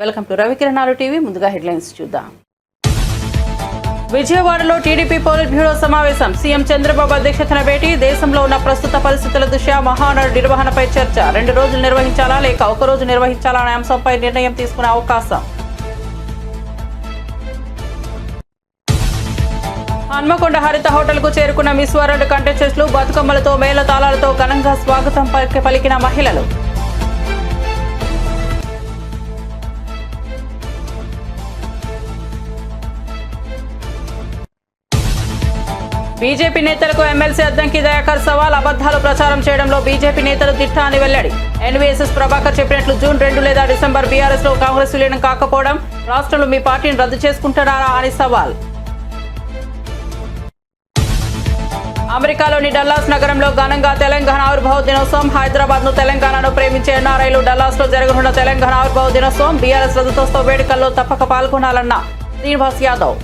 Welcome to Ravikiranalu TV. ముందుగా headlines చూద్దాం. విజయవాడలో టీడీపీ పోలిట్ బ్యూరో సమావేశం. సీఎం చంద్రబాబు అధ్యక్షతన భేటీ. దేశంలో ఉన్న ప్రస్తుత పరిస్థితుల దృష్ట్యా మహానాడు నిర్వహణపై చర్చ. 2 రోజులు నిర్వహించాలా లేక 1 రోజు నిర్వహించాలా అనే అంశంపై నిర్ణయం తీసుకునే అవకాశం. హన్మకొండ హరిత హోటల్ కు చేరుకున్న మిస్ వరల్డ్ కంటెస్టెంట్లు బతుకమ్మలతో మేళతాళాలతో ఘనంగా స్వాగతం పలికిన మహిళలు. బీజేపీ నేతలకు ఎమ్మెల్సీ అద్దంకి దయాకర్ సవాల్. అబద్దాలు ప్రచారం చేయడంలో బీజేపీ నేతలు దిట్ట అని వెల్లడి. ఎన్వీఎస్ఎస్ ప్రభాకర్ చెప్పినట్లు జూన్ 2 లేదా డిసెంబర్ బీఆర్ఎస్ లో కాంగ్రెస్ విలీనం కాకపోవడం, రాష్ట్రంలో మీ పార్టీని రద్దు చేసుకుంటున్నారా అని సవాల్. అమెరికాలోని డల్లాస్ నగరంలో ఘనంగా తెలంగాణ ఆవిర్భావ దినోత్సవం. హైదరాబాద్ ను తెలంగాణను ప్రేమించే ఎన్ఆర్ఐలు డల్లాస్ లో జరగనున్న తెలంగాణ ఆవిర్భావ దినోత్సవం, బీఆర్ఎస్ రజతోత్సవ వేడుకల్లో తప్పక పాల్గొనాలన్న శ్రీనివాస్ యాదవ్.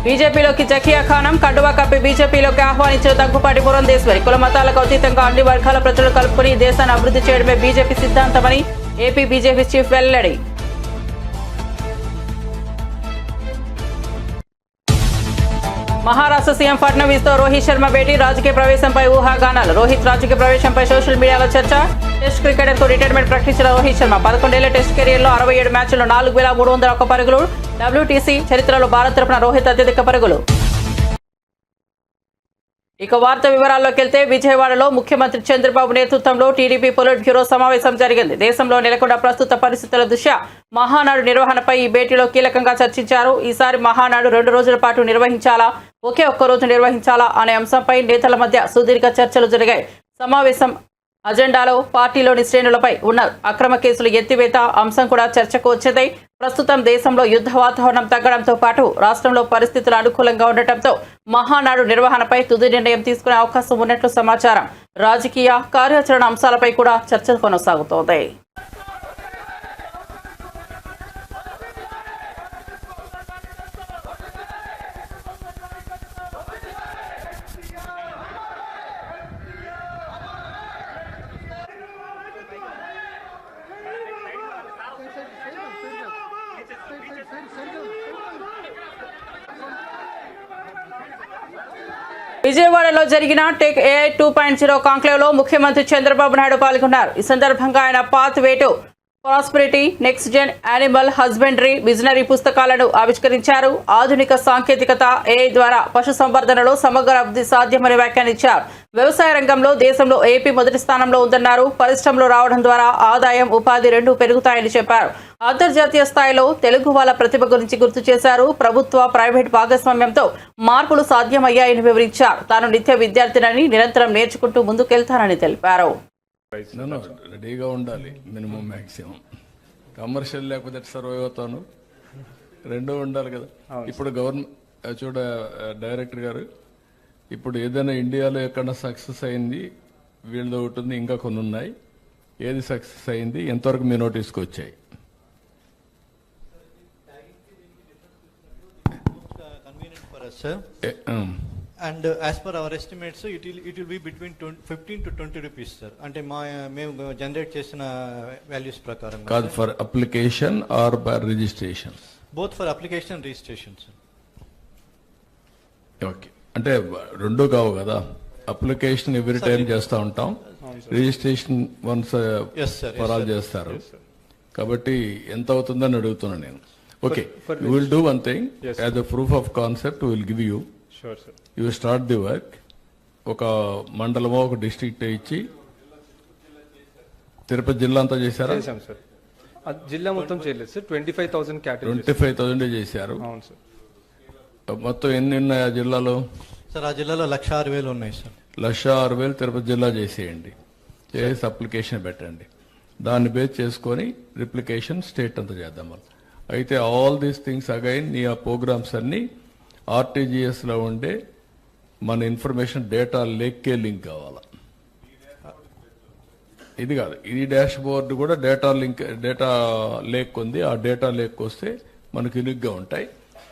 బీజేపీలోకి జకియా ఖానం. కండువా కప్పి బీజేపీలోకి ఆహ్వానించిన దగ్గుపాటి పురంధేశ్వరి. కుల మతాలకు అతీతంగా అన్ని వర్గాల ప్రజలు కలుపుకుని దేశాన్ని అభివృద్ధి చేయడమే బీజేపీ సిద్ధాంతమని ఏపీ బీజేపీ చీఫ్ వెల్లడి. మహారాష్ట్ర సీఎం ఫడ్నవీస్ తో రోహిత్ శర్మ భేటీ. రాజకీయ ప్రవేశంపై ఊహాగానాలు. రోహిత్ రాజకీయ ప్రవేశంపై సోషల్ మీడియాలో చర్చ. టెస్ట్ క్రికెటర్ కు రిటైర్మెంట్ ప్రకటించిన రోహిత్ శర్మ. 11 ఏళ్ల టెస్ట్ కెరీర్ లో 67 మ్యాచ్ల్లో 4,301 పరుగులు. డబ్ల్యూటీసీ చరిత్రలో భారత్ తరపున రోహిత్ అత్యధిక పరుగులు. ఇక వార్త వివరాల్లోకి వెళ్తే, విజయవాడలో ముఖ్యమంత్రి చంద్రబాబు నేతృత్వంలో టీడీపీ పొలిట్ బ్యూరో సమావేశం జరిగింది. దేశంలో నెలకొన్న ప్రస్తుత పరిస్థితుల దృష్ట్యా మహానాడు నిర్వహణపై ఈ భేటీలో కీలకంగా చర్చించారు. ఈసారి మహానాడు 2 రోజుల పాటు నిర్వహించాలా, ఒకే ఒక్క రోజు నిర్వహించాలా అనే అంశంపై నేతల మధ్య సుదీర్ఘ చర్చలు జరిగాయి. సమావేశం అజెండాలో పార్టీలోని శ్రేణులపై ఉన్న అక్రమ కేసులు ఎత్తివేత అంశం కూడా చర్చకు వచ్చేది. ప్రస్తుతం దేశంలో యుద్ధ వాతావరణం తగ్గడంతో పాటు రాష్ట్రంలో పరిస్థితులు అనుకూలంగా ఉండటంతో మహానాడు నిర్వహణపై తుది నిర్ణయం తీసుకునే అవకాశం ఉన్నట్లు సమాచారం. రాజకీయ కార్యాచరణ అంశాలపై కూడా చర్చ కొనసాగుతోంది. విజయవాడలో జరిగిన టెక్ AI 2.0 కాంక్లేవ్ లో ముఖ్యమంత్రి చంద్రబాబు నాయుడు పాల్గొన్నారు. ఈ సందర్భంగా ఆయన pathway to prosperity, next gen animal husbandry visionary పుస్తకాలను ఆవిష్కరించారు. ఆధునిక సాంకేతికత AI ద్వారా పశు సంవర్ధనలో సమగ్ర అభివృద్ధి సాధ్యమని వ్యాఖ్యానించారు. వ్యవసాయ రంగంలో దేశంలో ఏపీ మొదటి స్థానంలో ఉందన్నారు. పరిశ్రమలు రావడం ద్వారా ఆదాయం, ఉపాధి 2 పెరుగుతాయని చెప్పారు. అంతర్జాతీయ స్థాయిలో తెలుగు వాళ్ళ ప్రతిభ గురించి గుర్తు చేశారు. ప్రభుత్వ, ప్రైవేట్ భాగస్వామ్యంతో మార్పులు సాధ్యమయ్యాయని వివరించారు. తాను నిత్య విద్యార్థినని, నిరంతరం నేర్చుకుంటూ ముందుకెళ్తానని తెలిపారు. రెడీగా ఉండాలి, మినిమం మ్యాక్సిమం. కమర్షియల్ లేకపోతే సర్వైవ్ అవుతాను, 2 ఉండాలి కదా. ఇప్పుడు గవర్నమెంట్ చూడ డైరెక్టర్ గారు, ఇప్పుడు ఏదైనా ఇండియాలో ఎక్కడ సక్సెస్ అయింది వీళ్ళది ఒకటి ఉంది, ఇంకా కొన్ని ఉన్నాయి. ఏది సక్సెస్ అయింది, ఎంతవరకు మీ నోటీస్కి వచ్చాయి? And as per our estimates, it will be between 15 to 20 rupees, sir. Ante మేము జనరేట్ చేసిన వాల్యూస్ ప్రకారం. కాదు, for application or by registration? Both for application and registration, sir. Okay, అంటే 2 కావు కదా. అప్లికేషన్ ఎవ్రీ టైం చేస్తూ ఉంటాం, రిజిస్ట్రేషన్ వన్స్ ఫర్ ఆల్ చేస్తారు. కాబట్టి ఎంత అవుతుందని అడుగుతున్నాను నేను. Okay, you will do one thing as a proof of concept will give you. You start the work. ఒక మండలమో ఒక డిస్ట్రిక్ట్ ఇచ్చి, తిరుపతి జిల్లా అంతా చేశారా? జిల్లా మొత్తం చేయలేదు సార్. 25,000 చేశారు. మొత్తం ఎన్ని ఉన్నాయి ఆ జిల్లాలో? సార్, ఆ జిల్లాలో 1,06,000 ఉన్నాయి సార్. 1,06,000 తిరుపతి జిల్లా చేసేయండి. చేసి అప్లికేషన్ పెట్టండి. దాన్ని బేస్ చేసుకొని రిప్లికేషన్ స్టేట్ అంతా చేద్దాం. అయితే ఆల్ దీస్ థింగ్స్ అగైన్ నీ ఆ ప్రోగ్రామ్స్ అన్ని ఆర్టీజీఎస్లో ఉండే మన ఇన్ఫర్మేషన్ డేటా లేక్కే లింక్ కావాలా. ఇది కాదు, ఇది డాష్ బోర్డు కూడా డేటా లేక్ ఉంది. ఆ డేటా లేక్ వస్తే మనకు ఇనుగ్గా ఉంటాయి.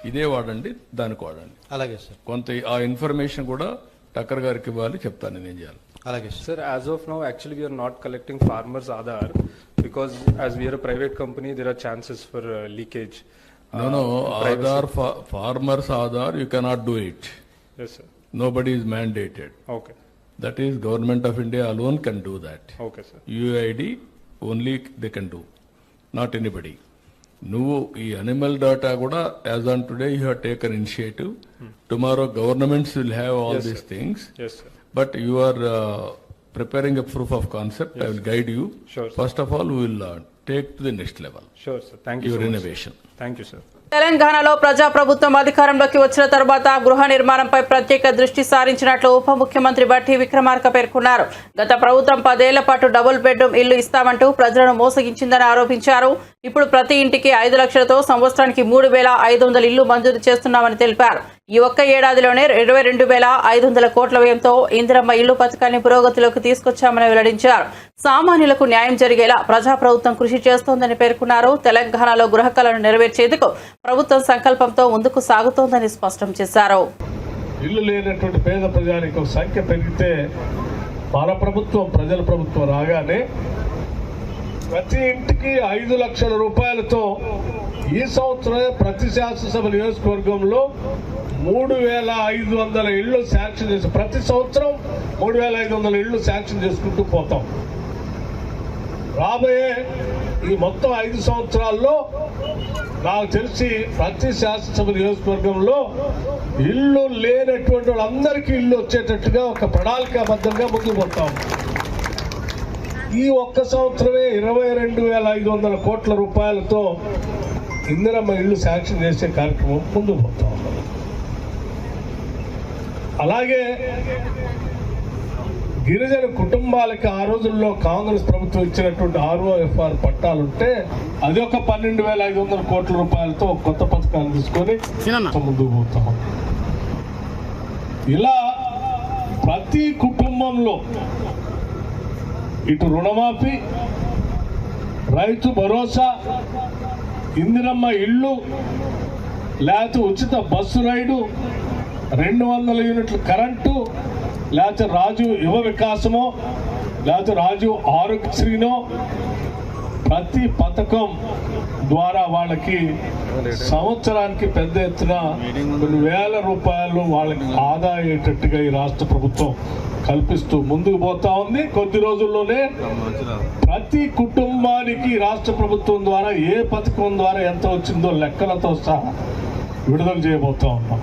ఇదే వాడండి, దానికి వాడండి. అలాగే సార్. కొంత ఆ ఇన్ఫర్మేషన్ కూడా టక్కర్ గారికి ఇవ్వాలి, చెప్తాను నేను చేయాలి. అలాగే sir. Sir, as of now, actually, we are not collecting farmers' Aadhaar because as we are a private company, there are chances for leakage. No, privacy. Aadhaar, farmers Aadhaar, you cannot do it. Yes, sir. Nobody is mandated. Okay. That is, Government of India alone can do that. Okay, sir. UID only they can do, not anybody. నువ్వు ఈ animal data కూడా as on today you have taken initiative. Tomorrow governments will have all these things. Yes, sir. But you are preparing a proof of concept. I will guide you. Sure, sir. First of all, we will take to the next level Sure, sir. Thank you your so much. innovation. Thank you, sir. తెలంగాణలో ప్రజాప్రభుత్వం అధికారంలోకి వచ్చిన తర్వాత గృహ నిర్మాణంపై ప్రత్యేక దృష్టి సారించినట్లు ఉప ముఖ్యమంత్రి బట్టి విక్రమార్క పేర్కొన్నారు. గత ప్రభుత్వం 10 ఏళ్ల పాటు డబుల్ బెడ్రూమ్ ఇల్లు ఇస్తామంటూ ప్రజలను మోసగించిందని ఆరోపించారు. ఇప్పుడు ప్రతి ఇంటికి 5 లక్షలతో సంవత్సరానికి 3,500 ఇళ్లు మంజూరు చేస్తున్నామని తెలిపారు. ఈ ఒక్క ఏడాదిలోనే 22,500 కోట్ల వ్యయంతో ఇందిరమ్మ ఇల్లు పథకాన్ని పురోగతిలోకి తీసుకొచ్చామని వెల్లడించారు. సామాన్యులకు న్యాయం జరిగేలా ప్రజాప్రభుత్వం కృషి చేస్తోందని పేర్కొన్నారు. తెలంగాణలో గృహ కలను నెరవేర్చేందుకు ప్రభుత్వం సంకల్పంతో ముందుకు సాగుతోందని స్పష్టం చేశారు. ఇల్లు లేనటువంటి పేద ప్రజానికి సంఖ్య పెరిగితే మన ప్రభుత్వం ప్రజల ప్రభుత్వం రాగానే ప్రతి ఇంటికి 5 లక్షల రూపాయలతో ఈ సంవత్సరమే ప్రతి శాసనసభ నియోజకవర్గంలో 3,500 ఇళ్లు శాంక్షన్ చేసి ప్రతి సంవత్సరం 3,500 ఇళ్లు శాంక్షన్ చేసుకుంటూ పోతాం. రాబోయే ఈ మొత్తం 5 సంవత్సరాల్లో నాకు తెలిసి ప్రతి శాసనసభ నియోజకవర్గంలో ఇల్లు లేనటువంటి వాళ్ళందరికీ ఇల్లు వచ్చేటట్టుగా ఒక ప్రణాళికాబద్ధంగా ముందుకు పోతాం. ఈ ఒక్క సంవత్సరమే 22,500 కోట్ల రూపాయలతో ఇందిరమ్మ ఇల్లు శాంక్షన్ చేసే కార్యక్రమం ముందుకు పోతా ఉన్నాం. అలాగే గిరిజన కుటుంబాలకి ఆ రోజుల్లో కాంగ్రెస్ ప్రభుత్వం ఇచ్చినటువంటి ROFR పట్టాలుంటే అది ఒక 12,500 కోట్ల రూపాయలతో కొత్త పథకాలు తీసుకొని ముందుకు పోతాం. ఇలా ప్రతి కుటుంబంలో ఇటు రుణమాఫీ, రైతు భరోసా, ఇందిరమ్మ ఇల్లు, లేకపోతే ఉచిత బస్సు రైడు, 200 యూనిట్ల కరెంటు, లేకపోతే రాజు యువ వికాసమో, లేకపోతే రాజు ఆరోగ్యశ్రీనో, ప్రతి పథకం ద్వారా వాళ్ళకి సంవత్సరానికి పెద్ద ఎత్తున కొన్ని వేల రూపాయలు వాళ్ళకి ఆదా అయ్యేటట్టుగా ఈ రాష్ట్ర ప్రభుత్వం కల్పిస్తూ ముందుకు పోతా ఉంది. కొద్ది రోజుల్లోనే ప్రతి కుటుంబానికి రాష్ట్ర ప్రభుత్వం ద్వారా ఏ పథకం ద్వారా ఎంత వచ్చిందో లెక్కలతో సహా విడుదల చేయబోతా ఉన్నాం.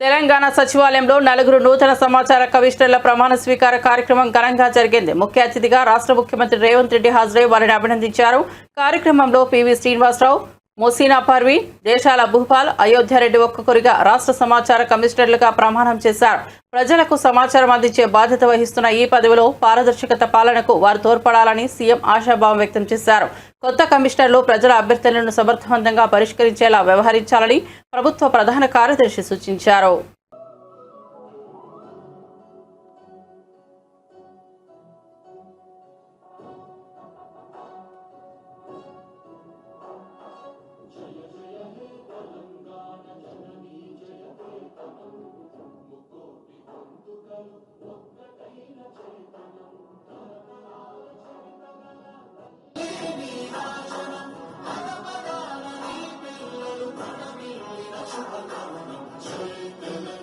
తెలంగాణ సచివాలయంలో 4 నూతన సమాచార కమిషనర్ల ప్రమాణ స్వీకార కార్యక్రమం ఘనంగా జరిగింది. ముఖ్య అతిథిగా రాష్ట్ర ముఖ్యమంత్రి రేవంత్ రెడ్డి హాజరై వారిని అభినందించారు. కార్యక్రమంలో పివి శ్రీనివాసరావు, మొసీనా పర్వీ, దేశాల భూపాల్, అయోధ్యారెడ్డి ఒక్కొక్కరిగా రాష్ట్ర సమాచార కమిషనర్లుగా ప్రమాణం చేశారు. ప్రజలకు సమాచారం అందించే బాధ్యత వహిస్తున్న ఈ పదవిలో పారదర్శకత పాలనకు వారు తోడ్పడాలని సీఎం ఆశాభావం వ్యక్తం చేశారు. కొత్త కమిషనర్లు ప్రజల అభ్యర్థనలను సమర్థవంతంగా పరిష్కరించేలా వ్యవహరించాలని ప్రభుత్వ ప్రధాన కార్యదర్శి సూచించారు. జై తెలంగాణ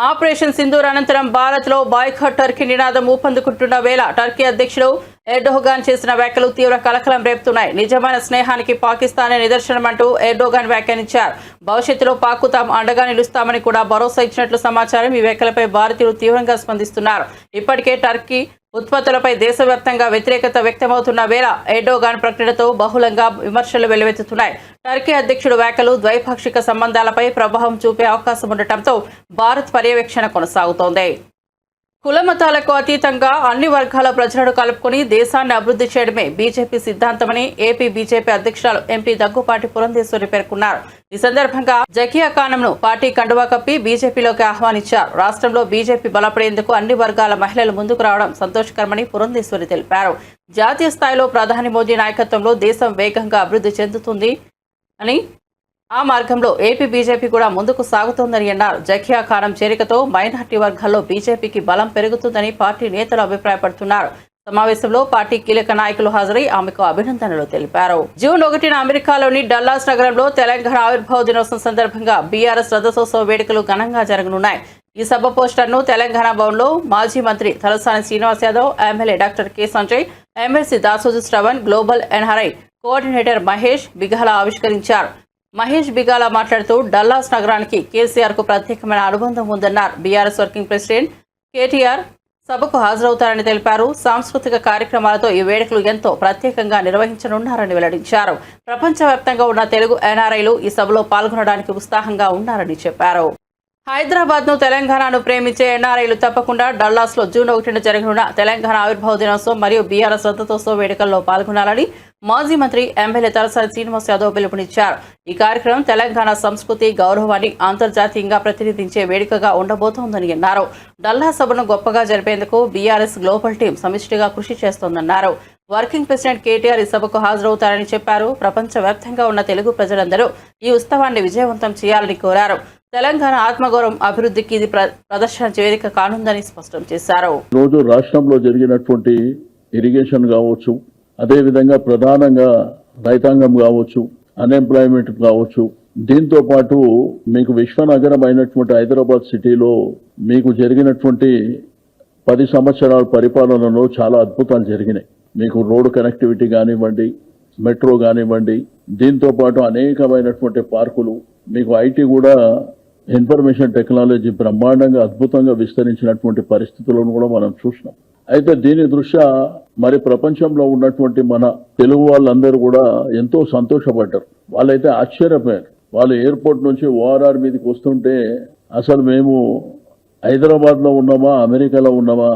ఆపరేషన్ సింధూర్ అనంతరం భారత్లో బాయ్కాట్ టర్కీ నినాదం ఊపందుకుంటున్న వేళ టర్కీ అధ్యక్షుడు ఎర్డోగాన్ చేసిన వ్యాఖ్యలు తీవ్ర కలకలం రేపుతున్నాయి. నిజమైన స్నేహానికి పాకిస్తానే నిదర్శనమంటూ ఎర్డోగాన్ వ్యాఖ్యానించారు. భవిష్యత్తులో పాక్కు తాము అండగా నిలుస్తామని కూడా భరోసా ఇచ్చినట్లు సమాచారం. ఈ వ్యాఖ్యలపై భారతీయులు తీవ్రంగా స్పందిస్తున్నారు. ఇప్పటికే టర్కీ ఉత్పత్తులపై దేశవ్యాప్తంగా వ్యతిరేకత వ్యక్తమవుతున్న వేళ ఎర్డోగాన్ ప్రకటనతో బహుళంగా విమర్శలు వెల్లువెత్తుతున్నాయి. టర్కీ అధ్యక్షుడు వ్యాఖ్యలు ద్వైపాక్షిక సంబంధాలపై ప్రభావం చూపే అవకాశం ఉండటంతో భారత్ పర్యవేక్షణ కొనసాగుతోంది. కులమతాలకు అతీతంగా అన్ని వర్గాల ప్రజలను కలుపుకొని దేశాన్ని అభివృద్ధి చేయడమే బీజేపీ సిద్ధాంతమని ఏపీ బీజేపీ అధ్యక్షురాలు ఎంపీ దగ్గుపాటి పురంధేశ్వరి పేర్కొన్నారు. ఈ సందర్భంగా జకియా ఖానంను పార్టీ కండువా కప్పి బీజేపీలోకి ఆహ్వానించారు. రాష్ట్రంలో బీజేపీ బలపడేందుకు అన్ని వర్గాల మహిళలు ముందుకు రావడం సంతోషకరమని పురంధేశ్వరి తెలిపారు. జాతీయ స్థాయిలో ప్రధాని మోదీ నాయకత్వంలో దేశం వేగంగా అభివృద్ధి చెందుతుంది అని ఆ మార్గంలో ఏపీ బీజేపీ కూడా ముందుకు సాగుతోందని అన్నారు. జకియా ఖానం చేరికతో మైనార్టీ వర్గాల్లో బీజేపీకి బలం పెరుగుతుందని పార్టీ నేతలు అభిప్రాయపడుతున్నారు. సమావేశంలో పార్టీ కీలక నాయకులు హాజరై ఆమెకు అభినందనలు తెలిపారు. జూన్ 1న అమెరికాలోని డల్లాస్ నగరంలో తెలంగాణ ఆవిర్భావ దినోత్సవం సందర్భంగా బీఆర్ఎస్ రథోత్సవ వేడుకలు ఘనంగా జరగనున్నాయి. ఈ సభ పోస్టర్ను తెలంగాణ భవన్లో మాజీ మంత్రి Talasani Srinivas Yadav, MLA doctor K Sanjay, MLC Dasoju Shravan, global NRI coordinator Mahesh Bigala ఆవిష్కరించారు. మహేష్ బిగాల మాట్లాడుతూ డల్లాస్ నగరానికి కేసీఆర్ కు ప్రత్యేకమైన అనుబంధం ఉందన్నారు. బీఆర్ఎస్ వర్కింగ్ ప్రెసిడెంట్ కేటీఆర్ సభకు హాజరవుతారని తెలిపారు. సాంస్కృతిక కార్యక్రమాలతో ఈ వేడుకలు ఎంతో ప్రత్యేకంగా నిర్వహించనున్నారని వెల్లడించారు. ప్రపంచవ్యాప్తంగా ఉన్న తెలుగు ఎన్ఆర్ఐలు ఈ సభలో పాల్గొనడానికి ఉత్సాహంగా ఉన్నారని చెప్పారు. హైదరాబాద్ను తెలంగాణను ప్రేమించే ఎన్ఆర్ఐలు తప్పకుండా డల్లాస్లో జూన్ 1న జరగనున్న తెలంగాణ ఆవిర్భావ దినోత్సవం మరియు బీఆర్ఎస్ రథోత్సవ వేడుకల్లో పాల్గొనాలని మాజీ మంత్రి ఎమ్మెల్యే తలసాని శ్రీనివాస్ యాదవ్ పిలుపునిచ్చారు. ఈ కార్యక్రమం తెలంగాణ సంస్కృతి గౌరవాన్ని అంతర్జాతీయంగా ప్రతినిధించే వేడుకగా ఉండబోతోందని అన్నారు. డల్లాస్ సభను గొప్పగా జరిపేందుకు బీఆర్ఎస్ గ్లోబల్ టీం సమిష్టిగా కృషి చేస్తోందన్నారు. వర్కింగ్ ప్రెసిడెంట్ కేటీఆర్ ఈ సభకు హాజరవుతారని చెప్పారు. ప్రపంచవ్యాప్తంగా ఉన్న తెలుగు ప్రజలందరూ ఈ ఉత్సవాన్ని విజయవంతం చేయాలని కోరారు. తెలంగాణ ఆత్మగౌరవం అభివృద్ధికి ఇది ప్రదర్శన వేదిక కానుందని స్పష్టం చేశారు. రోజు రాష్ట్రంలో జరిగినటువంటి ఇరిగేషన్ కావచ్చు, అదేవిధంగా ప్రధానంగా రైతాంగం కావచ్చు, అన్ఎంప్లాయ్మెంట్ కావచ్చు, దీంతో పాటు మీకు విశ్వనగరం అయినటువంటి హైదరాబాద్ సిటీలో మీకు జరిగినటువంటి 10 సంవత్సరాల పరిపాలనలో చాలా అద్భుతాలు జరిగినాయి. మీకు రోడ్డు కనెక్టివిటీ కానివ్వండి, మెట్రో కానివ్వండి, దీంతో పాటు అనేకమైనటువంటి పార్కులు, మీకు ఐటీ కూడా ఇన్ఫర్మేషన్ టెక్నాలజీ బ్రహ్మాండంగా అద్భుతంగా విస్తరించినటువంటి పరిస్థితులను కూడా మనం చూసినాం. అయితే దీని దృష్ట్యా మరి ప్రపంచంలో ఉన్నటువంటి మన తెలుగు వాళ్ళందరూ కూడా ఎంతో సంతోషపడ్డారు. వాళ్ళైతే ఆశ్చర్యపోయారు. వాళ్ళు ఎయిర్పోర్ట్ నుంచి ఓఆర్ఆర్ మీదకి వస్తుంటే అసలు మేము హైదరాబాద్లో ఉన్నామా అమెరికాలో ఉన్నామా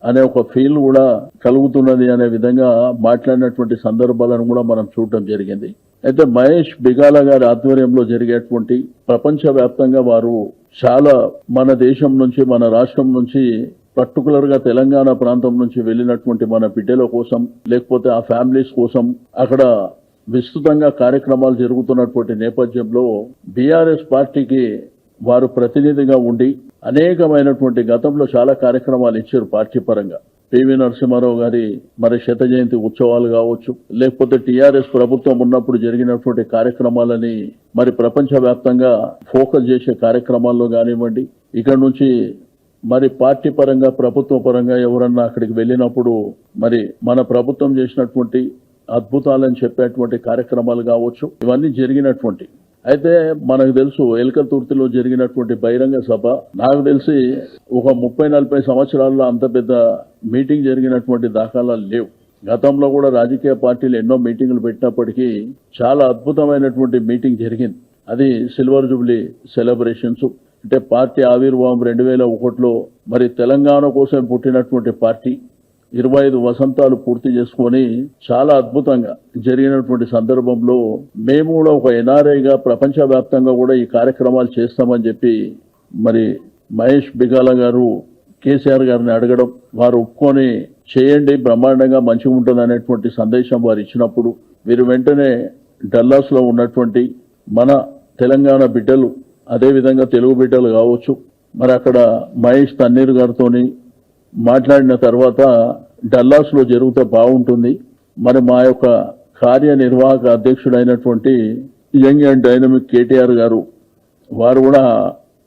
అనే ఒక ఫీల్ కూడా కలుగుతున్నది అనే విధంగా మాట్లాడినటువంటి సందర్భాలను కూడా మనం చూడటం జరిగింది. అయితే మహేష్ బిగాల గారి ఆధ్వర్యంలో జరిగేటువంటి ప్రపంచవ్యాప్తంగా వారు చాలా మన దేశం నుంచి, మన రాష్ట్రం నుంచి, పర్టికులర్ గా తెలంగాణ ప్రాంతం నుంచి వెళ్ళినటువంటి మన బిడ్డల కోసం, లేకపోతే ఆ ఫ్యామిలీస్ కోసం అక్కడ విస్తృతంగా కార్యక్రమాలు జరుగుతున్నటువంటి నేపథ్యంలో బీఆర్ఎస్ పార్టీకి వారు ప్రతినిధిగా ఉండి అనేకమైనటువంటి గతంలో చాలా కార్యక్రమాలు ఇచ్చారు పార్టీ పరంగా. పివి నరసింహారావు గారి మరి శత జయంతి ఉత్సవాలు కావచ్చు, లేకపోతే టీఆర్ఎస్ ప్రభుత్వం ఉన్నప్పుడు జరిగినటువంటి కార్యక్రమాలని మరి ప్రపంచవ్యాప్తంగా ఫోకస్ చేసే కార్యక్రమాల్లో కానివ్వండి, ఇక్కడ నుంచి మరి పార్టీ పరంగా ప్రభుత్వ పరంగా ఎవరన్నా అక్కడికి వెళ్ళినప్పుడు మరి మన ప్రభుత్వం చేసినటువంటి అద్భుతాలని చెప్పేటువంటి కార్యక్రమాలు కావచ్చు, ఇవన్నీ జరిగినటువంటి. అయితే మనకు తెలుసు ఎల్కతుర్తిలో జరిగినటువంటి బహిరంగ సభ, నాకు తెలిసి ఒక 30-40 సంవత్సరాల్లో అంత పెద్ద మీటింగ్ జరిగినటువంటి దాఖలాలు లేవు. గతంలో కూడా రాజకీయ పార్టీలు ఎన్నో మీటింగులు పెట్టినప్పటికీ చాలా అద్భుతమైనటువంటి మీటింగ్ జరిగింది. అది సిల్వర్ జూబ్లీ సెలబ్రేషన్స్. అంటే పార్టీ ఆవిర్భావం 2001లో మరి తెలంగాణ కోసం పుట్టినటువంటి పార్టీ 25 వసంతాలు పూర్తి చేసుకొని చాలా అద్భుతంగా జరిగినటువంటి సందర్భంలో మేము కూడా ఒక ఎన్ఆర్ఐగా ప్రపంచవ్యాప్తంగా కూడా ఈ కార్యక్రమాలు చేస్తామని చెప్పి మరి మహేష్ బిగాల గారు కేసీఆర్ గారిని అడగడం, వారు ఒప్పుకొని చేయండి బ్రహ్మాండంగా మంచిగా ఉంటుంది అనేటువంటి సందేశం వారు ఇచ్చినప్పుడు వీరు వెంటనే డల్లాస్ లో ఉన్నటువంటి మన తెలంగాణ బిడ్డలు, అదేవిధంగా తెలుగు బిడ్డలు కావచ్చు, మరి అక్కడ మహేష్ తన్నీర్ గారితోని మాట్లాడిన తర్వాత డల్లాస్ లో జరిగితే బాగుంటుంది, మరి మా యొక్క కార్యనిర్వాహక అధ్యక్షుడైనటువంటి యంగ్ అండ్ డైనమిక్ కేటీఆర్ గారు వారు కూడా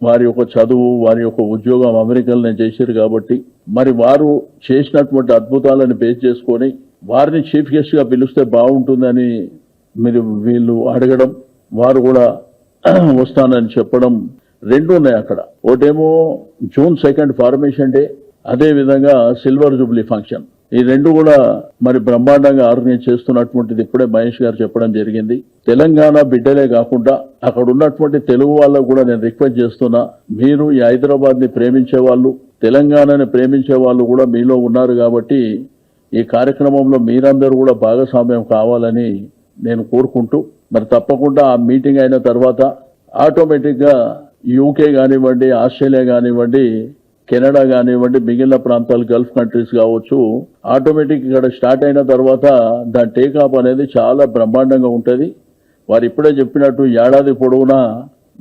వారి యొక్క చదువు, వారి యొక్క ఉద్యోగం అమెరికాలోనే చేశారు కాబట్టి మరి వారు చేసినటువంటి అద్భుతాలను బేస్ చేసుకొని వారిని చీఫ్ గెస్ట్ గా పిలిస్తే బాగుంటుందని వీళ్ళు అడగడం, వారు కూడా వస్తానని చెప్పడం రెండు ఉన్నాయి అక్కడ. ఒకటేమో June 2 ఫార్మేషన్ డే, అదే విధంగా సిల్వర్ జూబ్లీ ఫంక్షన్. ఈ రెండు కూడా మరి బ్రహ్మాండంగా ఆర్గనైజ్ చేస్తున్నటువంటిది ఇప్పుడే మహేష్ గారు చెప్పడం జరిగింది. తెలంగాణ బిడ్డలే కాకుండా అక్కడ ఉన్నటువంటి తెలుగు వాళ్ళకు కూడా నేను రిక్వెస్ట్ చేస్తున్నా, మీరు ఈ హైదరాబాద్ ని ప్రేమించే వాళ్ళు, తెలంగాణని ప్రేమించే వాళ్ళు కూడా మీలో ఉన్నారు కాబట్టి ఈ కార్యక్రమంలో మీరందరూ కూడా భాగస్వామ్యం కావాలని నేను కోరుకుంటూ, మరి తప్పకుండా ఆ మీటింగ్ అయిన తర్వాత ఆటోమేటిక్ గా యూకే కానివ్వండి, ఆస్ట్రేలియా కానివ్వండి, కెనడా కానివ్వండి, మిగిలిన ప్రాంతాలు గల్ఫ్ కంట్రీస్ కావచ్చు, ఆటోమేటిక్ ఇక్కడ స్టార్ట్ అయిన తర్వాత దాని టేకాప్ అనేది చాలా బ్రహ్మాండంగా ఉంటది. వారు ఇప్పుడే చెప్పినట్టు ఏడాది పొడవునా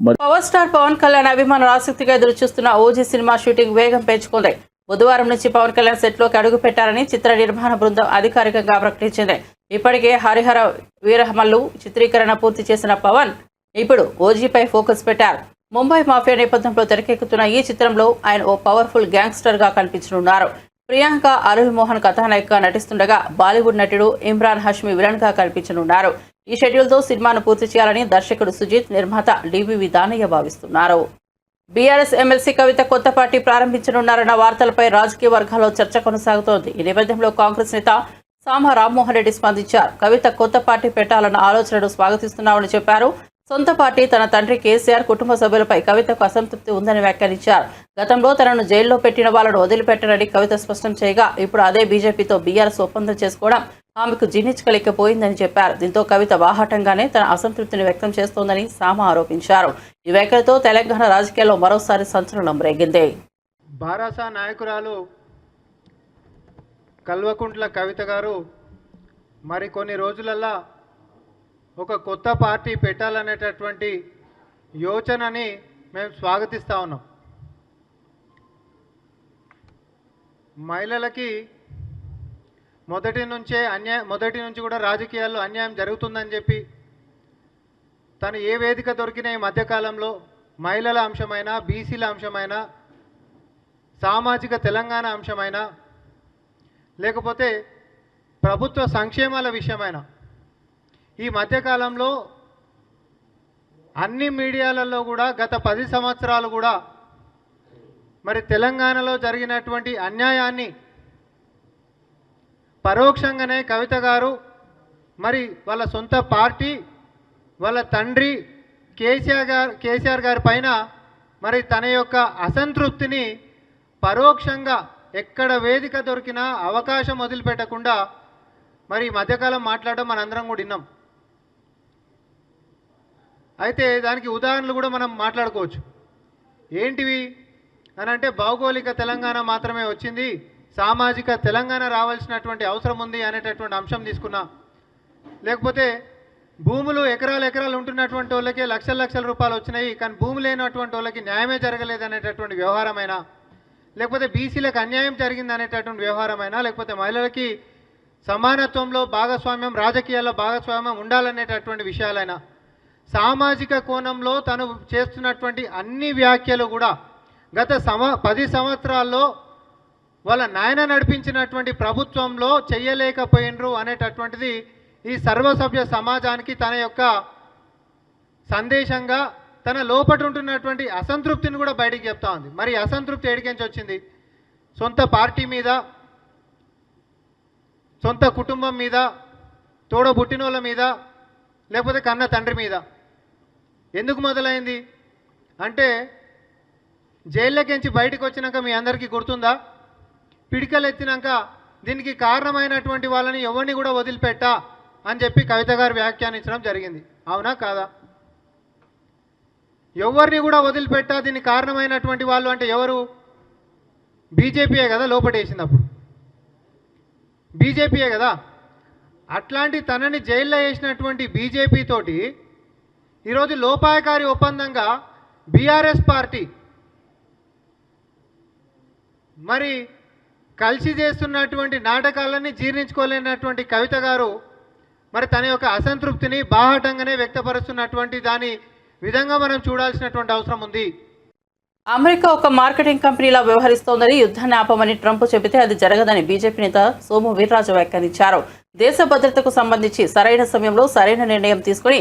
మరి పవర్ స్టార్ పవన్ కళ్యాణ్ అభిమానులు ఆసక్తిగా ఎదురు చూస్తున్న ఓజీ సినిమా షూటింగ్ వేగం పెంచుకుంది. బుధవారం నుంచి పవన్ కళ్యాణ్ సెట్లోకి అడుగు పెట్టారని చిత్ర నిర్మాణ బృందం అధికారికంగా ప్రకటించింది. ఇప్పటికే హరిహర వీరమల్లు చిత్రీకరణ పూర్తి చేసిన పవన్ ఇప్పుడు ఓజీపై ఫోకస్ పెట్టారు. ముంబై మాఫియా నేపథ్యంలో తెరకెక్కుతున్న ఈ చిత్రంలో ఆయన ఓ పవర్ఫుల్ గ్యాంగ్స్టర్ గా కనిపించనున్నారు. ప్రియాంక అరుణ్ మోహన్ కథానాయికగా నటిస్తుండగా బాలీవుడ్ నటుడు ఇమ్రాన్ హష్మి విలన్ గా కనిపించనున్నారు. ఈ షెడ్యూల్తో సినిమాను పూర్తి చేయాలని దర్శకుడు సుజిత్, నిర్మాత డివివి దానయ్య భావిస్తున్నారు. బీఆర్ఎస్ ఎమ్మెల్సీ కవిత కొత్త పార్టీ ప్రారంభించనున్నారన్న వార్తలపై రాజకీయ వర్గాల్లో చర్చ కొనసాగుతోంది. ఈ నేపథ్యంలో కాంగ్రెస్ నేత సామ రామ్మోహన్ రెడ్డి స్పందించారు. కవిత కొత్త పార్టీ పెట్టాలన్న ఆలోచనను స్వాగతిస్తున్నామని చెప్పారు. సొంత పార్టీ తన తండ్రి కేసీఆర్ కుటుంబ సభ్యులపై కవితకు అసంతృప్తి ఉందని వ్యాఖ్యానించారు. గతంలో తనను జైల్లో పెట్టిన వాళ్లను వదిలిపెట్టరని కవిత స్పష్టం చేయగా, ఇప్పుడు అదే బీజేపీతో బీఆర్ఎస్ ఒప్పందం చేసుకోవడం ఆమెకు జీర్ణించుకోలేకపోయిందని చెప్పారు. దీంతో కవిత బాహాటంగానే తన అసంతృప్తిని వ్యక్తం చేస్తోందని సామ ఆరోపించారు. ఈ వ్యాఖ్యలతో తెలంగాణ రాజకీయాల్లో మరోసారి సంచలనం రేగింది. బారాసా నాయకురాలు కల్వకుంట్ల కవిత గారు మరికొన్ని రోజులల్లా ఒక కొత్త పార్టీ పెట్టాలనేటటువంటి యోచనని మేము స్వాగతిస్తూ ఉన్నాం. మహిళలకి మొదటి నుంచి కూడా రాజకీయాల్లో అన్యాయం జరుగుతుందని చెప్పి తను ఏ వేదిక దొరికిన ఈ మధ్యకాలంలో మహిళల అంశమైన, బీసీల అంశమైన, సామాజిక తెలంగాణ అంశమైన, లేకపోతే ప్రభుత్వ సంక్షేమాల విషయమైన ఈ మధ్యకాలంలో అన్ని మీడియాలలో కూడా గత 10 సంవత్సరాలు కూడా మరి తెలంగాణలో జరిగినటువంటి అన్యాయాన్ని పరోక్షంగానే కవిత గారు మరి వాళ్ళ సొంత పార్టీ, వాళ్ళ తండ్రి కేసీఆర్ గారి పైన మరి తన యొక్క అసంతృప్తిని పరోక్షంగా ఎక్కడ వేదిక దొరికినా అవకాశం వదిలిపెట్టకుండా మరి ఈ మధ్యకాలం మాట్లాడడం మనందరం కూడా విన్నాం. అయితే దానికి ఉదాహరణలు కూడా మనం మాట్లాడుకోవచ్చు. ఏంటివి అని అంటే, భౌగోళిక తెలంగాణ మాత్రమే వచ్చింది, సామాజిక తెలంగాణ రావాల్సినటువంటి అవసరం ఉంది అనేటటువంటి అంశం తీసుకున్నా. లేకపోతే భూములు ఎకరాలు ఉంటున్నటువంటి వాళ్ళకి లక్షల రూపాయలు వచ్చినాయి, కానీ భూమి లేనటువంటి వాళ్ళకి న్యాయమే జరగలేదు అనేటటువంటి వ్యవహారమైనా, లేకపోతే బీసీలకు అన్యాయం జరిగింది అనేటటువంటి వ్యవహారమైనా, లేకపోతే మహిళలకి సమానత్వంలో భాగస్వామ్యం, రాజకీయాల్లో భాగస్వామ్యం ఉండాలనేటటువంటి విషయాలైనా, సామాజిక కోణంలో తను చేస్తున్నటువంటి అన్ని వ్యాఖ్యలు కూడా గత 10 సంవత్సరాల్లో వాళ్ళ నాయన నడిపించినటువంటి ప్రభుత్వంలో చెయ్యలేకపోయినరు అనేటటువంటిది ఈ సర్వసభ్య సమాజానికి తన యొక్క సందేశంగా తన లోపట ఉంటున్నటువంటి అసంతృప్తిని కూడా బయటికి చెప్తా ఉంది. మరి అసంతృప్తి ఎడికించి వచ్చింది? సొంత పార్టీ మీద, సొంత కుటుంబం మీద, తోడబుట్టినోళ్ళ మీద, లేకపోతే కన్న తండ్రి మీద. ఎందుకు మొదలైంది అంటే, జైల్లోకించి బయటకు వచ్చినాక మీ అందరికీ గుర్తుందా, పిడికలు ఎత్తినాక దీనికి కారణమైనటువంటి వాళ్ళని ఎవరిని కూడా వదిలిపెట్టా అని చెప్పి కవిత గారు వ్యాఖ్యానించడం జరిగింది. అవునా కాదా? ఎవరిని కూడా వదిలిపెట్టా దీనికి కారణమైనటువంటి వాళ్ళు అంటే ఎవరు? బీజేపీయే కదా లోపటేసింది, అప్పుడు బీజేపీయే కదా. అట్లాంటి తనని జైల్లో వేసినటువంటి బీజేపీ తోటి ఈరోజు లోపాయకారి ఒప్పందంగా బీఆర్ఎస్ పార్టీ మరి కలిసి చేస్తున్నటువంటి నాటకాలన్నీ జీర్ణించుకోలేనటువంటి కవిత గారు మరి తన యొక్క అసంతృప్తిని బాహాటంగానే వ్యక్తపరుస్తున్నటువంటి దాని విధంగా మనం చూడాల్సినటువంటి అవసరం ఉంది. అమెరికా ఒక మార్కెటింగ్ కంపెనీలా వ్యవహరిస్తోందని యుద్ధాన్ని ఆపమని ట్రంప్ చెబితే అది జరగదని బీజేపీ నేత సోము వీర్రాజు వ్యాఖ్యానించారు. దేశ భద్రతకు సంబంధించి సరైన సమయంలో సరైన నిర్ణయం తీసుకుని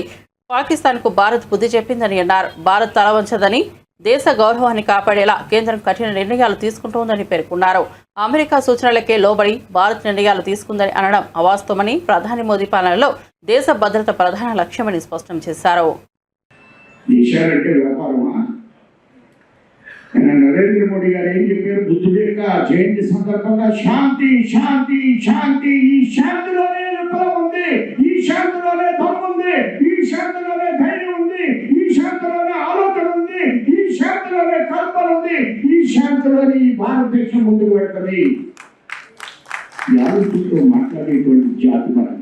పాకిస్తాన్కు భారత్ బుద్ధి చెప్పిందని అన్నారు. భారత్ తల వంచదని, దేశ గౌరవాన్ని కాపాడేలా కేంద్రం కఠిన నిర్ణయాలు తీసుకుంటోందని పేర్కొన్నారు. అమెరికా సూచనలకే లోబడి భారత్ నిర్ణయాలు తీసుకుందని అనడం అవాస్తవమని, ప్రధాని మోదీ పాలనలో దేశ భద్రత ప్రధాన లక్ష్యమని స్పష్టం చేశారు. నరేంద్ర మోడీ గారు ఏం చెప్పారు? బుద్ధుడి యొక్క జయంతి సందర్భంగా శాంతి శాంతి శాంతి, ఈ శాంతిలోనే విప్లవం ఉంది, ఈ శాంతిలోనే దమ్ము ఉంది, ఈ శాంతిలోనే ధైర్యం ఉంది, ఈ శాంతిలోనే ఆలోచన ఉంది, ఈ శాంతిలోనే కల్పన ఉంది, ఈ శాంతిలోనే ఈ భారతదేశం ముందుకు వెళ్తుంది. యాదృష్టితో మాట్లాడేటువంటి జాతి మనం.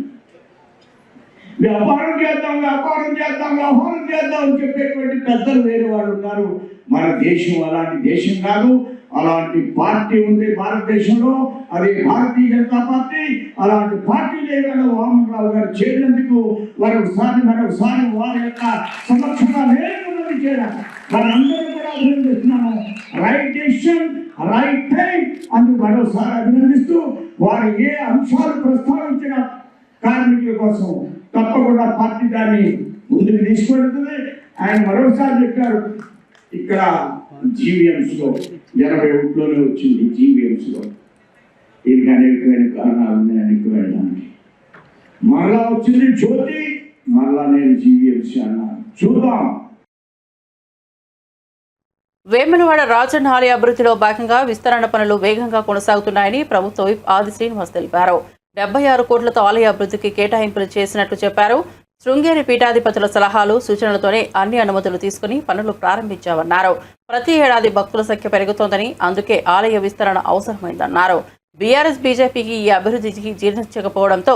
వ్యాపారం చేద్దాం వ్యాపారం చేద్దాం వ్యవహారం చేద్దాం అని చెప్పేటువంటి పెద్దలు వేరే వాళ్ళు ఉన్నారు. మన దేశం అలాంటి దేశం కాదు. అలాంటి పార్టీ ఉంది భారతదేశంలో, అదే భారతీయ జనతా పార్టీ. అలాంటి పార్టీ లేకుండా వామనరావు గారు చేరినందుకు మరొకసారి వారి యొక్క సమక్షంగా నేర్చుకున్నది చేయడం మనందరూ కూడా అభినందిస్తున్నాము. రైట్ డెసిషన్, రైట్ టైం అందుకు మరోసారి అభినందిస్తూ, వారు ఏ అంశాలు ప్రస్తావించిన కార్మికుల కోసం తప్పకుండా పార్టీ దాన్ని ముందుకు తీసుకెళ్తుంది. ఆయన మరోసారి చెప్పారు, ఇక్కడ జీవీఎంస్ లో 81లోనే వచ్చింది. జీవీఎంస్ లో దీనికి అనేకమైన కారణాలు ఉన్నాయి. అనేకమైనదానికి మరలా వచ్చింది జ్యోతి, మరలా నేను జీవీఎంసీ అన్నాను. చూద్దాం. వేములవాడ రాజన్న ఆలయ అభివృద్ధిలో భాగంగా విస్తరణ పనులు వేగంగా కొనసాగుతున్నాయని ప్రభుత్వ విప్ ఆది శ్రీనివాస్ తెలిపారు. 76 కోట్లతో ఆలయ అభివృద్ధికి కేటాయింపులు చేసినట్లు చెప్పారు. శృంగేరి పీఠాధిపతుల సలహాలు, సూచనలతోనే అన్ని అనుమతులు తీసుకుని పనులు ప్రారంభించామన్నారు. ప్రతి ఏడాది భక్తుల సంఖ్య పెరుగుతోందని, అందుకే ఆలయ విస్తరణ అవసరమైందన్నారు. బీఆర్ఎస్ బీజేపీకి ఈ అభివృద్ధికి జీర్ణించకపోవడంతో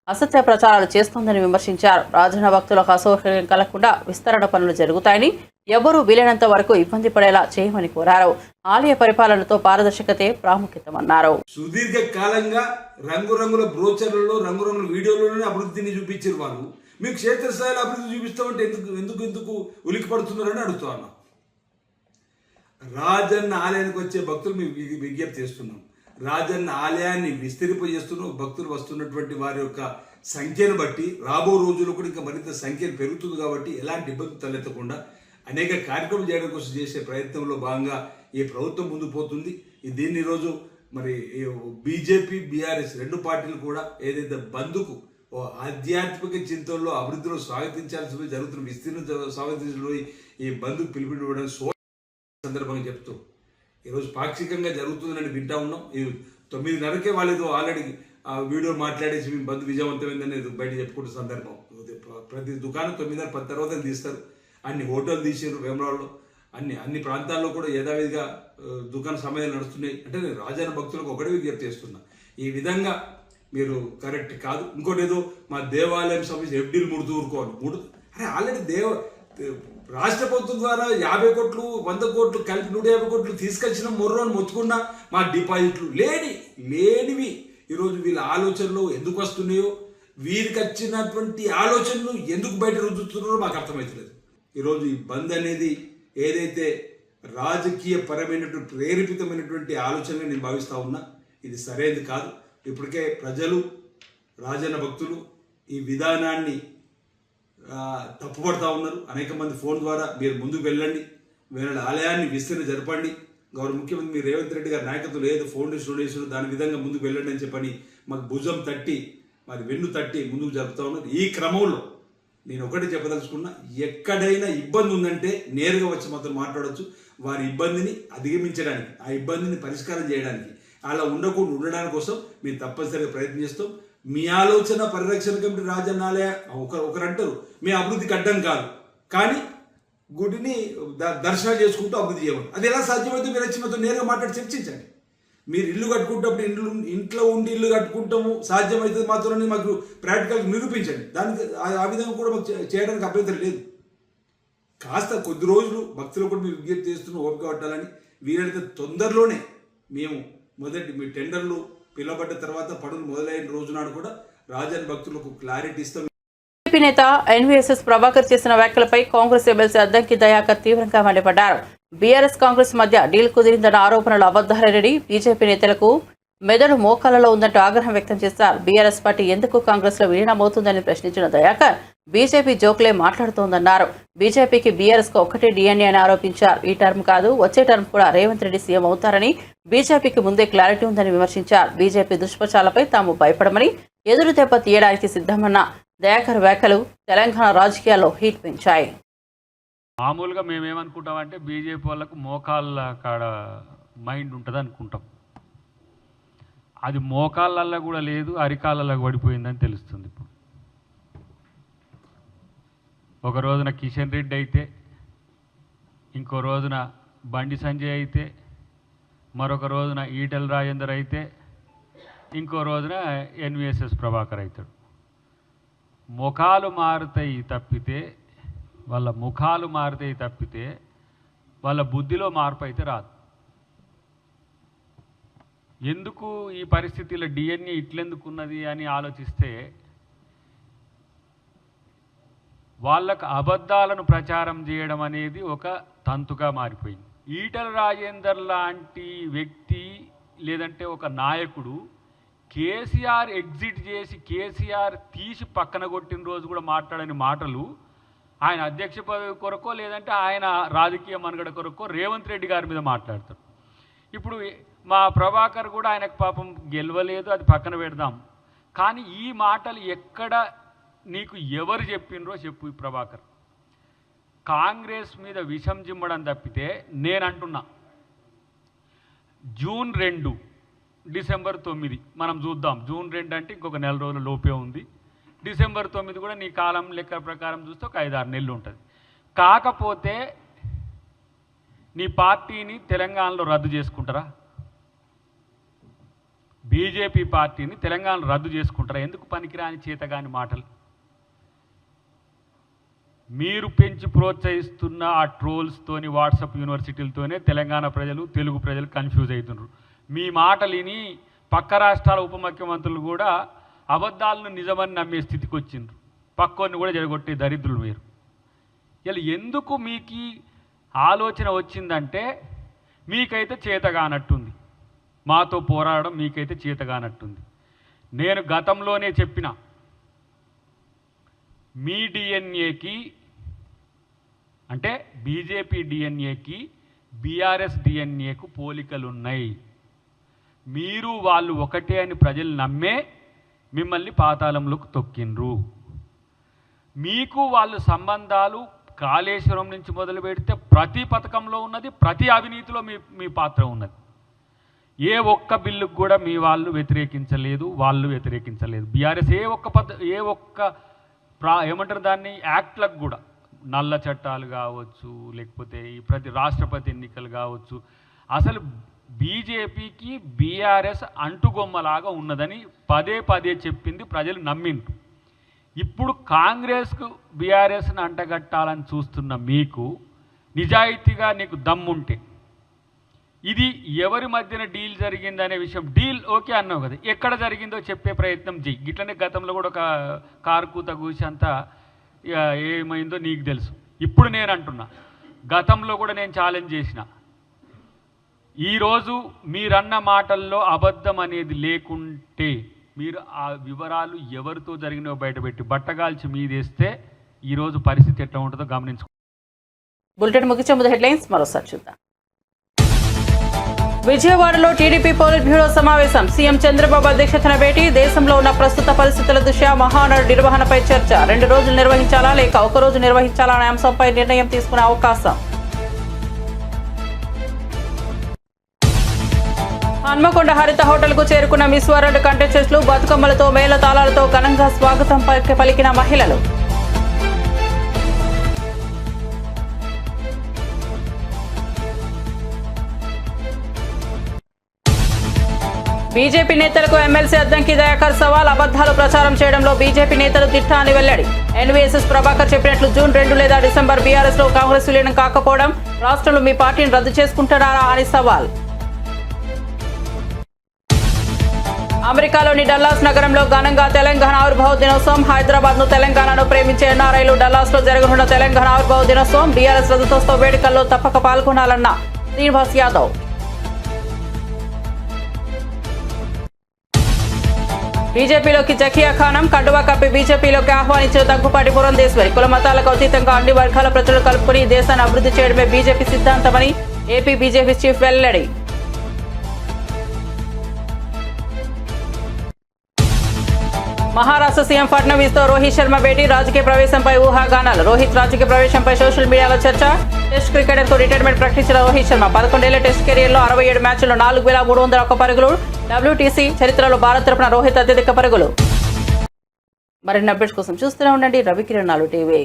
అసత్య ప్రచారాలు చేస్తోందని విమర్శించారు. రాజన్న భక్తులకు అసౌకర్యం కలగకుండా విస్తరణ పనులు జరుగుతాయని, ఎవరూ వీలైనంత వరకు ఇబ్బంది పడేలా చేయమని కోరారు. ఆలయ పరిపాలనతో పారదర్శకతే ప్రాముఖ్యతమన్నారు. సుదీర్ఘ కాలంగా రంగురంగుల బ్రోచర్లలో, రంగురంగుల వీడియోలలోనే అభివృద్ధిని చూపించారు వాళ్ళు. మీకు క్షేత్రస్థాయిలో అభివృద్ధి చూపిస్తామంటే ఎందుకు ఉలికి పడుతున్నారని అడుగుతా ఉన్నాం. రాజన్న ఆలయానికి వచ్చే భక్తులు మేము విజ్ఞప్తి చేస్తున్నాం. రాజన్న ఆలయాన్ని విస్తరింపజేస్తున్నాం. భక్తులు వస్తున్నటువంటి వారి యొక్క సంఖ్యను బట్టి రాబో రోజుల్లో కూడా ఇంకా మరింత సంఖ్య పెరుగుతుంది. కాబట్టి ఎలాంటి ఇబ్బంది తలెత్తకుండా అనేక కార్యక్రమాలు చేయడం కోసం చేసే ప్రయత్నంలో భాగంగా ఈ ప్రభుత్వం ముందుకు పోతుంది. దీన్ని ఈరోజు మరి బీజేపీ బీఆర్ఎస్ రెండు పార్టీలు కూడా ఏదైతే బంద్కు ఆధ్యాత్మిక చింతనలో అభివృద్ధిలో స్వాగతించాల్సి జరుగుతున్న విస్తీర్ణ స్వాగతించడం ఈ బంద్కు పిలుపునివ్వడం సందర్భంగా చెప్తూ ఈరోజు పాక్షికంగా జరుగుతుందని వింటా ఉన్నాం. ఈ 9:30కే వాళ్ళేదో ఆల్రెడీ ఆ వీడియో మాట్లాడేసి మేము బంద్ విజయవంతమైందని బయట చెప్పుకుంటున్న సందర్భం. ప్రతి దుకాణం 9:30, 10 తర్వాత తీస్తారు. అన్ని హోటల్ తీసారు వేమరాడలో. అన్ని ప్రాంతాల్లో కూడా యథావిధిగా దుకాణ సమయాలు నడుస్తున్నాయి. అంటే నేను రాజన్న భక్తులకు ఒకటే విజ్ఞప్తి చేస్తున్నా, ఈ విధంగా మీరు కరెక్ట్ కాదు. ఇంకోటి ఏదో మా దేవాలయం సంబంధించి ఎఫ్డీలు ముడుతూ ఊరుకోవాలి. అరే ఆల్రెడీ రాష్ట్ర ప్రభుత్వం ద్వారా 50 కోట్లు 100 కోట్లు కలిపి 150 కోట్లు తీసుకొచ్చిన మొర్రోని మొత్తుకున్నా మా డిపాజిట్లు లేనివి ఈరోజు వీళ్ళ ఆలోచనలు ఎందుకు వస్తున్నాయో, వీరికి వచ్చినటువంటి ఆలోచనలు ఎందుకు బయట రుద్దుతున్నారో మాకు అర్థమవుతలేదు. ఈరోజు ఈ బంద్ అనేది ఏదైతే రాజకీయ పరమైనటువంటి ప్రేరేపితమైనటువంటి ఆలోచనగా నేను భావిస్తా ఉన్నా, ఇది సరైనది కాదు. ఇప్పటికే ప్రజలు, రాజన్న భక్తులు ఈ విధానాన్ని తప్పుపడతా ఉన్నారు. అనేక మంది ఫోన్ ద్వారా మీరు ముందుకు వెళ్ళండి, వీళ్ళ ఆలయాన్ని విస్తరణ జరపండి, గౌరవ ముఖ్యమంత్రి మీ రేవంత్ రెడ్డి గారి నాయకత్వం ఏదో ఫౌండేషన్ దాని విధంగా ముందుకు వెళ్ళండి అని చెప్పని మాకు భుజం తట్టి మరి వెన్ను తట్టి ముందుకు జరుపుతా ఉన్నారు. ఈ క్రమంలో నేను ఒకటి చెప్పదలుచుకున్నా, ఎక్కడైనా ఇబ్బంది ఉందంటే నేరుగా వచ్చి మాత్రం మాట్లాడవచ్చు. వారి ఇబ్బందిని అధిగమించడానికి, ఆ ఇబ్బందిని పరిష్కారం చేయడానికి, అలా ఉండకుండా ఉండడానికి కోసం మేము తప్పనిసరిగా ప్రయత్నం చేస్తాం. మీ ఆలోచన పరిరక్షణ కమిటీ రాజన్న ఆలయ ఒకరు అంటారు మీ అభివృద్ధికి అడ్డం కాదు, కానీ గుడిని దర్శనాలు చేసుకుంటూ అభివృద్ధి చేయమని. అది ఎలా సాధ్యమైతే మీరు వచ్చి మాతో నేరుగా మాట్లాడి చర్చించండి. మీరు ఇల్లు కట్టుకుంటప్పుడు ఇంట్లో ఉండి ఇల్లు కట్టుకుంటాము సాధ్యమవుతుంది మాత్రమే మాకు ప్రాక్టికల్గా నిరూపించండి. దానికి ఆ విధంగా కూడా మాకు చేయడానికి అభ్యంతరం లేదు. కాస్త కొద్ది రోజులు భక్తులు కూడా మీరు విజ్ఞప్తి చేస్తున్న ఓపిక పట్టాలని, వీలైతే తొందరలోనే మేము మీ టెండర్లు పిలవబడ్డ తర్వాత పనులు మొదలైన రోజు నాడు కూడా రాజన్న భక్తులకు క్లారిటీ ఇస్తాం. బీజేపీ నేత ఎన్వీఎస్ఎస్ ప్రభాకర్ చేసిన వ్యాఖ్యలపై కాంగ్రెస్ ఎమ్మెల్సీ అద్దంకి దయాకర్ తీవ్రంగా మండిపడ్డారు. బీఆర్ఎస్ కాంగ్రెస్ మధ్య డీల్ కుదిరిందన్న ఆరోపణలు అబద్ధాలని బీజేపీ నేతలకు మెదడు మోకాలలో ఉందంటూ ఆగ్రహం వ్యక్తం చేశారు. బీఆర్ఎస్ పార్టీ ఎందుకు కాంగ్రెస్లో విలీనమవుతుందని ప్రశ్నించిన దయాకర్ బీజేపీ జోక్లే మాట్లాడుతోందన్నారు. బీజేపీకి బీఆర్ఎస్కు ఒక్కటే డిఎన్ఏ అని ఆరోపించారు. ఈ టర్మ్ కాదు, వచ్చే టర్మ్ కూడా రేవంత్ రెడ్డి సీఎం అవుతారని బీజేపీకి ముందే క్లారిటీ ఉందని విమర్శించారు. బీజేపీ దుష్ప్రచారాలపై తాము భయపడమని, ఎదురు దెబ్బ తీయడానికి సిద్ధమన్న దయాకర్ వ్యాఖ్యలు తెలంగాణ రాజకీయాల్లో హీట్ పెంచాయి. మామూలుగా మేమేమనుకుంటామంటే బీజేపీ వాళ్ళకు మోకాళ్ళ కాడ మైండ్ ఉంటుంది అనుకుంటాం. అది మోకాళ్ళల్లో కూడా లేదు, అరికాళ్ళల్లో పడిపోయిందని తెలుస్తుంది. ఇప్పుడు ఒక రోజున కిషన్ రెడ్డి అయితే, ఇంకో రోజున బండి సంజయ్ అయితే, మరొక రోజున ఈటెల రాజేందర్ అయితే, ఇంకో రోజున ఎన్విఎస్ఎస్ ప్రభాకర్ అవుతాడు. ముఖాలు మారుతాయి తప్పితే, వాళ్ళ ముఖాలు మారుతాయి తప్పితే వాళ్ళ బుద్ధిలో మార్పు అయితే రాదు. ఎందుకు ఈ పరిస్థితిలో డిఎన్ఏ ఇట్లెందుకున్నది అని ఆలోచిస్తే, వాళ్ళకు అబద్ధాలను ప్రచారం చేయడం అనేది ఒక తంతుగా మారిపోయింది. ఈటెల రాజేందర్ లాంటి వ్యక్తి లేదంటే ఒక నాయకుడు కేసీఆర్ ఎగ్జిట్ చేసి కేసీఆర్ తీసి పక్కన కొట్టిన రోజు కూడా మాట్లాడని మాటలు ఆయన అధ్యక్ష పదవి కొరకో లేదంటే ఆయన రాజకీయ మనుగడ కొరకో రేవంత్ రెడ్డి గారి మీద మాట్లాడతారు. ఇప్పుడు మా ప్రభాకర్ కూడా ఆయనకు పాపం గెలవలేదు, అది పక్కన పెడదాం. కానీ ఈ మాటలు ఎక్కడ నీకు ఎవరు చెప్పినరో చెప్పు ప్రభాకర్. కాంగ్రెస్ మీద విషం జిమ్మడం తప్పితే నేను అంటున్నా, జూన్ 2 డిసెంబర్ 9 మనం చూద్దాం. జూన్ 2 అంటే ఇంకొక నెల రోజుల లోపే ఉంది. డిసెంబర్ 9 కూడా నీ కాలం లెక్క ప్రకారం చూస్తే ఒక 5-6 నెలలు ఉంటుంది. కాకపోతే నీ పార్టీని తెలంగాణలో రద్దు చేసుకుంటారా? బీజేపీ పార్టీని తెలంగాణలో రద్దు చేసుకుంటారా? ఎందుకు పనికిరాని చేతగాని మాటలు? మీరు పెంచి ప్రోత్సహిస్తున్న ఆ ట్రోల్స్తోని వాట్సాప్ యూనివర్సిటీలతోనే తెలంగాణ ప్రజలు తెలుగు ప్రజలు కన్ఫ్యూజ్ అవుతున్నారు. మీ మాటలు విని పక్క రాష్ట్రాల ఉప ముఖ్యమంత్రులు కూడా అబద్ధాలను నిజమని నమ్మే స్థితికి వచ్చిండ్రు. పక్కోని కూడా జరగొట్టే దరిద్రులు మీరు. ఇలా ఎందుకు మీకు ఆలోచన వచ్చిందంటే, మీకైతే చేతగానట్టుంది, మాతో పోరాడడం మీకైతే చేతగానట్టుంది. నేను గతంలోనే చెప్పిన, మీ డిఎన్ఏకి అంటే బీజేపీ డిఎన్ఏకి బీఆర్ఎస్ డిఎన్ఏకు పోలికలు ఉన్నాయి. మీరు వాళ్ళు ఒకటే అని ప్రజలు నమ్మే మిమ్మల్ని పాతాళంలోకి తొక్కిండ్రు. మీకు వాళ్ళు సంబంధాలు కాళేశ్వరం నుంచి మొదలు పెడితే ప్రతి పథకంలో ఉన్నది, ప్రతి అవినీతిలో మీ పాత్ర ఉన్నది. ఏ ఒక్క బిల్లుకు కూడా మీ వాళ్ళు వ్యతిరేకించలేదు, వాళ్ళు వ్యతిరేకించలేదు. బీఆర్ఎస్ ఏ ఒక్క ఏమంటారు దాన్ని, యాక్ట్లకు కూడా, నల్ల చట్టాలు కావచ్చు, లేకపోతే ఈ ప్రతి రాష్ట్రపతి ఎన్నికలు కావచ్చు, అసలు బీజేపీకి బీఆర్ఎస్ అంటుగొమ్మలాగా ఉన్నదని పదే పదే చెప్పింది, ప్రజలు నమ్మిండ్రు. ఇప్పుడు కాంగ్రెస్కు బీఆర్ఎస్ని అంటగట్టాలని చూస్తున్న మీకు నిజాయితీగా నీకు దమ్ముంటే, ఇది ఎవరి మధ్యన డీల్ జరిగిందనే విషయం, డీల్ ఓకే అన్నావు కదా, ఎక్కడ జరిగిందో చెప్పే ప్రయత్నం చెయ్యి. గిట్లనే గతంలో కూడా ఒక కారు కూత కూసి అంతా ఏమైందో నీకు తెలుసు. ఇప్పుడు నేను అంటున్నా, గతంలో కూడా నేను ఛాలెంజ్ చేసిన, ఈరోజు మీరన్న మాటల్లో అబద్ధం అనేది లేకుంటే మీరు ఆ వివరాలు ఎవరితో జరిగినో బయటపెట్టి బట్టగాల్చి మీదేస్తే ఈరోజు పరిస్థితి ఎట్లా ఉంటుందో గమనించుకో. బులెటిన్ ముగించే ముందు హెడ్లైన్స్ మరోసారి చూద్దాం. విజయవాడలో టీడీపీ పోలిట్ బ్యూరో సమావేశం. సీఎం చంద్రబాబు అధ్యక్షతన భేటీ. దేశంలో ఉన్న ప్రస్తుత పరిస్థితుల దృష్ట్యా మహానాడు నిర్వహణపై చర్చ. 2 రోజులు నిర్వహించాలా లేక 1 రోజు నిర్వహించాలా అనే అంశంపై నిర్ణయం తీసుకునే అవకాశం. హన్మకొండ హరిత హోటల్కు చేరుకున్న మిస్ వరల్డ్ కంటెస్టెంట్లు. బతుకమ్మలతో మేళ తాళాలతో ఘనంగా స్వాగతం పలికిన మహిళలు. బీజేపీ నేతలకు ఎమ్మెల్సీ అద్దంకి దయాకర్ సవాల్. అబద్ధాలు ప్రచారం చేయడంలో బీజేపీ నేతలు తిట్టా అని వెల్లడి. ఎన్వీఎస్ఎస్ ప్రభాకర్ చెప్పినట్లు జూన్ 2 లేదా డిసెంబర్ బీఆర్ఎస్ లో కాంగ్రెస్ విలీనం కాకపోవడం, రాష్ట్రంలో మీ పార్టీని రద్దు చేసుకుంటున్నారా అని సవాల్. అమెరికాలోని డల్లాస్ నగరంలో ఘనంగా తెలంగాణ ఆవిర్భావ దినోత్సవం. హైదరాబాద్ ను తెలంగాణను ప్రేమించే ఎన్ఆర్ఐలు డల్లాస్ లో జరగనున్న తెలంగాణ ఆవిర్భావ దినోత్సవం బీఆర్ఎస్ రజతోత్సవ వేడుకల్లో తప్పక పాల్గొనాలన్న శ్రీనివాస్ యాదవ్. బీజేపీలోకి జకియా ఖానం కండువా కప్పి బీజేపీలోకి ఆహ్వానించిన దగ్గుపాటి పురంధేశ్వరి. కుల మతాలకు అతీతంగా అన్ని వర్గాల ప్రజలు కలుపుకుని దేశాన్ని అభివృద్ధి చేయడమే బీజేపీ సిద్ధాంతమని ఏపీ బీజేపీ చీఫ్ వెల్లడి. మహారాష్ట్ర సీఎం ఫడ్నవీస్ తో రోహిత్ శర్మ భేటీ. రాజకీయ ప్రవేశంపై ఊహాగానాలు. రోహిత్ రాజకీయ ప్రవేశంపై సోషల్ మీడియాలో చర్చ. టెస్ట్ క్రికెటర్ కు రిటైర్మెంట్ ప్రకటించిన రోహిత్ శర్మ 11 ఏళ్ల టెస్ట్ కెరీర్లో 67 మ్యాచ్ల్లో 4,301 పరుగులు. WTC చరిత్రలో భారత్ తరపున రోహిత్ అత్యధిక పరుగులు. మరిన్ని అప్డేట్స్ కోసం చూస్తూనే ఉండండి రవికిరణాలు టీవీ.